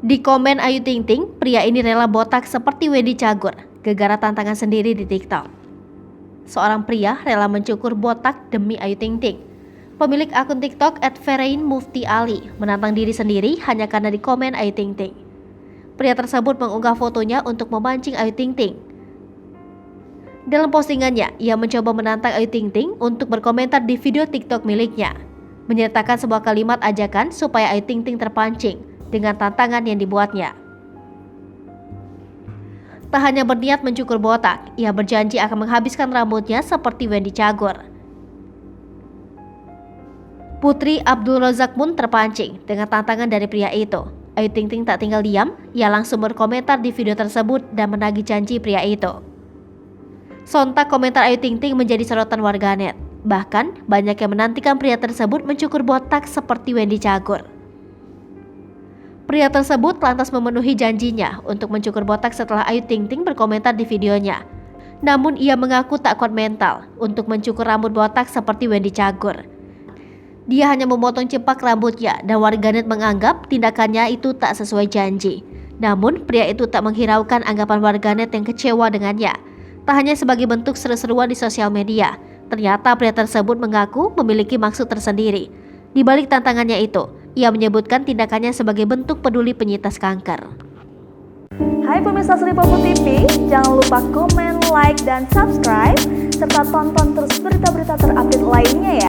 Di komen Ayu Ting Ting, pria ini rela botak seperti Wendy Cagur, gegara tantangan sendiri di TikTok. Seorang pria rela mencukur botak demi Ayu Ting Ting. Pemilik akun TikTok @Ferain_Mufti_Ali menantang diri sendiri hanya karena di komen Ayu Ting Ting. Pria tersebut mengunggah fotonya untuk memancing Ayu Ting Ting. Dalam postingannya, ia mencoba menantang Ayu Ting Ting untuk berkomentar di video TikTok miliknya, menyertakan sebuah kalimat ajakan supaya Ayu Ting Ting terpancing dengan tantangan yang dibuatnya. Tak hanya berniat mencukur botak, ia berjanji akan menghabiskan rambutnya seperti Wendy Cagur. Putri Abdul Razak pun terpancing dengan tantangan dari pria itu. Ayu Ting Ting tak tinggal diam, ia langsung berkomentar di video tersebut dan menagih janji pria itu. Sontak komentar Ayu Ting Ting menjadi sorotan warganet. Bahkan banyak yang menantikan pria tersebut mencukur botak seperti Wendy Cagur. Pria tersebut lantas memenuhi janjinya untuk mencukur botak setelah Ayu Ting Ting berkomentar di videonya. Namun ia mengaku tak kuat mental untuk mencukur rambut botak seperti Wendy Cagur. Dia hanya memotong cepak rambutnya dan warganet menganggap tindakannya itu tak sesuai janji. Namun pria itu tak menghiraukan anggapan warganet yang kecewa dengannya. Tak hanya sebagai bentuk seru-seruan di sosial media, ternyata pria tersebut mengaku memiliki maksud tersendiri. Di balik tantangannya itu, ia menyebutkan tindakannya sebagai bentuk peduli penyintas kanker. Hai pemirsa Sri Popo TV, jangan lupa komen, like, dan subscribe, serta tonton terus berita-berita terupdate lainnya ya.